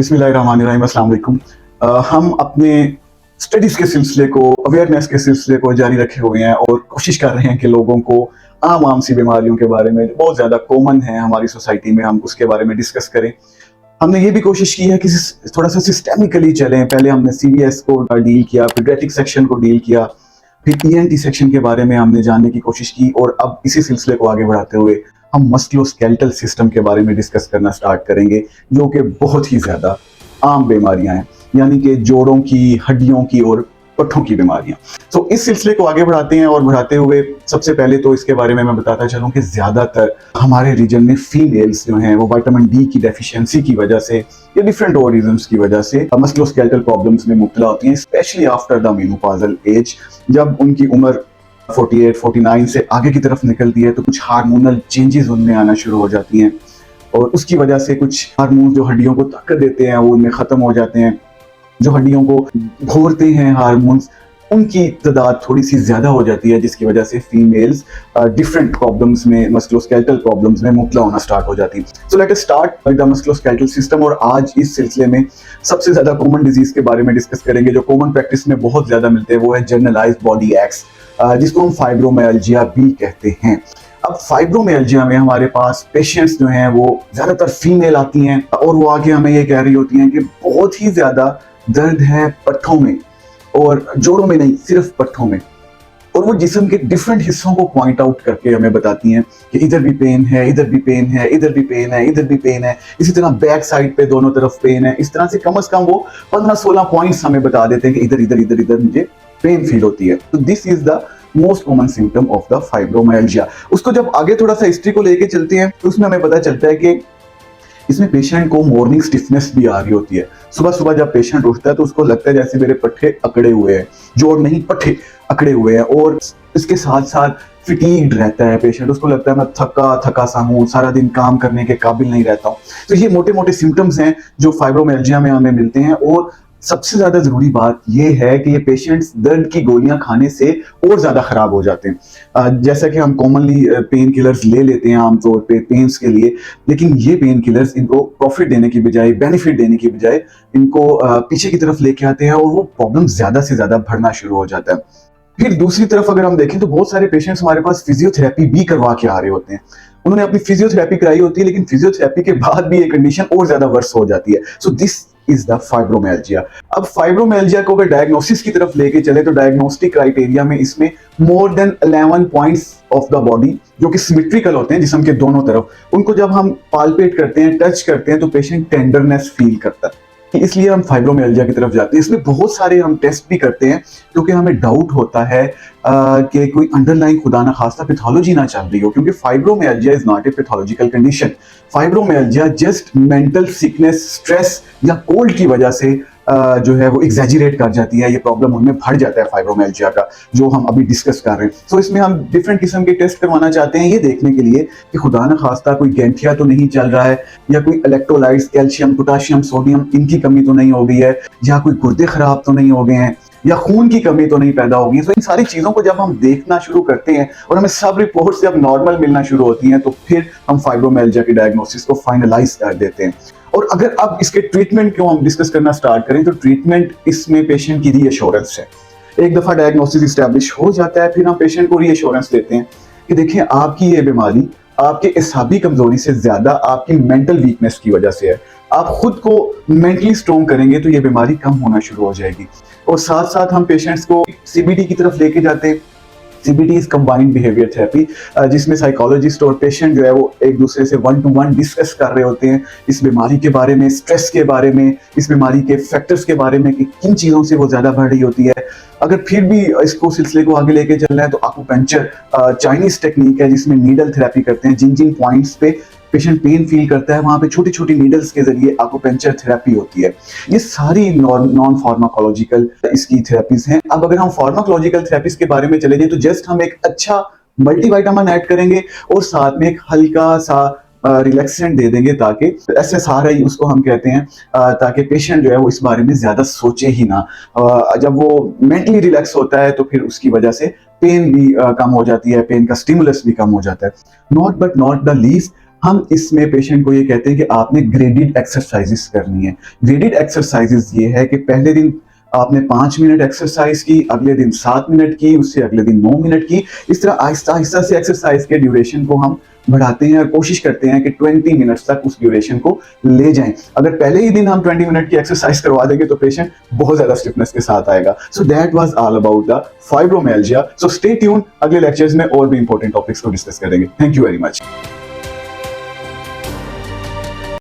बिस्मिल्लाहिर्रहमानिर्रहीम, अस्सलाम वालेकुम। हम अपने स्टडीज़ के सिलसिले को, अवेयरनेस के सिलसिले को जारी रखे हुए हैं और कोशिश कर रहे हैं कि लोगों को आम सी बीमारियों के बारे में, जो बहुत ज़्यादा कॉमन है हमारी सोसाइटी में, हम उसके बारे में डिस्कस करें। हमने ये भी कोशिश की है कि थोड़ा सा सिस्टेमिकली चलें। पहले हमने सीवीएस को डील किया, पीडियाट्रिक सेक्शन को डील किया, फिर ईएनटी सेक्शन के बारे में हमने जानने की कोशिश की और अब इसी सिलसिले को आगे बढ़ाते हुए हम मस्कुलोस्केलेटल सिस्टम के बारे में डिस्कस करना स्टार्ट करेंगे, जो कि बहुत ही ज़्यादा आम बीमारियां हैं, यानी कि जोड़ों की, हड्डियों की और पट्ठों की बीमारियां। तो इस सिलसिले को आगे बढ़ाते हैं और बढ़ाते हुए सबसे पहले तो इसके बारे में मैं बताता चलूं कि ज़्यादातर हमारे रीजन में फीमेल्स जो हैं वो विटामिन डी की डेफिशिएंसी की वजह से या डिफरेंट और रीजंस की वजह से मस्कुलोस्केलेटल प्रॉब्लम्स में मुब्तला होती हैं, specially after the menopausal as. जब उनकी उम्र 48, 49 से आगे की तरफ निकलती है तो कुछ हार्मोनल चेंजेस उनमें आना शुरू हो जाती हैं और उसकी वजह से कुछ हार्मोन जो हड्डियों को ताकत देते हैं वो उनमें ख़त्म हो जाते हैं। जो हड्डियों को घोरते हैं हार्मोन्स, उनकी तादाद थोड़ी सी ज़्यादा हो जाती है, जिसकी वजह से फीमेल्स डिफरेंट प्रॉब्लम्स में, मस्कुलोस्केलेटल प्रॉब्लम्स में मुब्तला होना स्टार्ट हो जाती है। So let us start with the musculoskeletal system. और आज इस सिलसिले में सबसे ज़्यादा कॉमन डिजीज़ के बारे में डिस्कस करेंगे, जो कॉमन प्रैक्टिस में बहुत ज़्यादा मिलते हैं। वो है जनरलाइज्ड बॉडी एक्स, जिसको हम फाइब्रोमाइल्जिया भी कहते हैं। अब फाइब्रोमाइल्जिया में हमारे पास पेशेंट्स जो हैं वो ज़्यादातर फीमेल आती हैं और वो आके हमें ये कह रही होती हैं कि बहुत ही ज़्यादा दर्द है पट्ठों में, और जोड़ों में नहीं, सिर्फ पट्ठों में। और वो जिस्म के डिफरेंट हिस्सों को पॉइंट आउट करके हमें बताती हैं कि इधर भी पेन है, इधर भी पेन है, इधर भी पेन है, इधर भी पेन है। इसी तरह बैक साइड पे दोनों तरफ पेन है। इस तरह से कम वो 15-16 पॉइंट्स हमें बता देते हैं कि इधर इधर इधर इधर मुझे पेन फील होती है। तो this is the most common symptom of the fibromyalgia. उसको जब आगे थोड़ा सा हिस्ट्री को लेके चलते हैं तो उसमें हमें पता चलता है कि इसमें पेशेंट को मॉर्निंग स्टिफनेस भी आ रही होती है। सुबह सुबह जब पेशेंट उठता है तो उसको लगता है जैसे मेरे पट्टे अकड़े हुए हैं, जोड़ नहीं पट्टे अकड़े हुए हैं। और इसके साथ साथ फिटीग्ड रहता है पेशेंट, उसको लगता है मैं थका थका सा हूँ, सारा दिन काम करने के काबिल नहीं रहता हूँ। तो ये मोटे मोटे सिम्टम्स हैं जो फाइब्रोमाइल्जिया में हमें मिलते हैं। और सबसे ज्यादा जरूरी बात यह है कि ये पेशेंट्स दर्द की गोलियां खाने से और ज्यादा खराब हो जाते हैं। जैसा कि हम कॉमनली पेन किलर्स ले लेते हैं आमतौर पे पेन्स के लिए, लेकिन ये पेन किलर्स इनको प्रॉफिट देने की बजाय, बेनिफिट देने की बजाय इनको पीछे की तरफ लेके आते हैं और वो प्रॉब्लम ज्यादा से ज्यादा बढ़ना शुरू हो जाता है। फिर दूसरी तरफ अगर हम देखें तो बहुत सारे पेशेंट्स हमारे पास फिजियोथेरेपी भी करवा के आ रहे होते हैं। उन्होंने अपनी फिजियोथेरेपी कराई होती है, लेकिन फिजियोथेरेपी के बाद भी ये कंडीशन और ज्यादा वर्स हो जाती है। So this is the fibromyalgia. अब फाइब्रोमाइल्जिया को अगर डायग्नोसिस की तरफ लेके चले तो डायग्नोस्टिक क्राइटेरिया में इसमें more than 11 points of the body जो कि सिमेट्रिकल होते हैं जिस्म के दोनों तरफ, उनको जब हम पाल्पेट करते हैं, टच करते हैं, तो पेशेंट टेंडरनेस फील करता है। इसलिए हम फाइब्रोमाइल्जिया की तरफ जाते हैं। इसमें बहुत सारे हम टेस्ट भी करते हैं क्योंकि हमें डाउट होता है कि कोई अंडरलाइन खुदा ना खास्ता पैथोलॉजी ना चल रही हो, क्योंकि fibromyalgia is not a pathological condition. Fibromyalgia just mental sickness, stress या कोल्ड की वजह से जो है वो एग्जैजरेट कर जाती है। ये प्रॉब्लम उनमें बढ़ जाता है फाइब्रोमाइल्जिया का, जो हम अभी डिस्कस कर रहे हैं। तो इसमें हम डिफरेंट किस्म के टेस्ट करवाना चाहते हैं, ये देखने के लिए कि खुदा न खास्ता कोई गैंठिया तो नहीं चल रहा है, या कोई इलेक्ट्रोलाइट्स, कैल्शियम, पोटाशियम, सोडियम, इनकी कमी तो नहीं हो गई है, या कोई गुर्दे खराब तो नहीं हो गए हैं, या खून की कमी तो नहीं पैदा होगी। तो इन सारी चीजों को जब हम देखना शुरू करते हैं और हमें सब रिपोर्ट्स जब नॉर्मल मिलना शुरू होती हैं तो फिर हम फाइब्रोमाइल्जिया की डायग्नोसिस को फाइनलाइज कर देते हैं। और अगर अब इसके ट्रीटमेंट को हम डिस्कस करना स्टार्ट करें तो ट्रीटमेंट इसमें पेशेंट की रीअश्योरेंस है। एक दफा डायग्नोसिस इस्टेब्लिश हो जाता है, फिर हम पेशेंट को रीअश्योरेंस देते हैं कि देखिए आपकी ये बीमारी आपके एसाबी कमजोरी से ज्यादा आपकी मेंटल वीकनेस की वजह से है। आप खुद को मेंटली स्ट्रॉन्ग करेंगे तो ये बीमारी कम होना शुरू हो जाएगी। और साथ साथ हम पेशेंट्स को सीबीटी की तरफ लेके जाते हैं। CBT is combined behaviour therapy, जिसमें साइकोलॉजिस्ट और पेशेंट जो है वो एक दूसरे से 1 to 1 डिस्कस कर रहे होते हैं इस बीमारी के बारे में, स्ट्रेस के बारे में, इस बीमारी के फैक्टर्स के बारे में कि किन चीज़ों से वो ज़्यादा बढ़ रही होती है। अगर फिर भी इसको सिलसिले को आगे लेके चलना है तो आकुपेंचर चाइनीज टेक्निक है जिसमें नीडल थेरेपी करते हैं। जिन जिन पॉइंट्स पे पेशेंट पेन फील करता है वहां पे छोटी छोटी नीडल्स के जरिए आकुपेंचर थेरेपी होती है। ये सारी नॉन फार्माकोलॉजिकल इसकी थेरेपीज हैं। अब अगर हम फार्माकोलॉजिकल थेरेपीज के बारे में चले जाए तो जस्ट हम एक अच्छा मल्टीविटामिन ऐड करेंगे और साथ में एक हल्का सा रिलैक्सेंट दे देंगे, ताकि SSRI उसको हम कहते हैं, ताकि पेशेंट जो है वो इस बारे में ज्यादा सोचे ही ना। जब वो मेंटली रिलैक्स होता है तो फिर उसकी वजह से पेन भी कम हो जाती है, पेन का स्टिमुलस भी कम हो जाता है। Not but not the least, हम इसमें पेशेंट को ये कहते हैं कि आपने ग्रेडेड एक्सरसाइजेस करनी है। ग्रेडेड एक्सरसाइजेस ये है कि पहले दिन आपने 5 मिनट एक्सरसाइज की, अगले दिन 7 मिनट की, उससे अगले दिन 9 मिनट की। इस तरह आहिस्ता आहिस्ता से एक्सरसाइज के ड्यूरेशन को हम बढ़ाते हैं और कोशिश करते हैं कि 20 मिनट्स तक उस ड्यूरेशन को ले जाएं। अगर पहले ही दिन हम 20 मिनट की एक्सरसाइज करवा देंगे तो पेशेंट बहुत ज्यादा स्टिफनेस के साथ आएगा। So that was all about the fibromyalgia. So stay tuned, अगले लेक्चर्स में और भी इंपॉर्टेंट टॉपिक्स को डिस्कस करेंगे। Thank you very much.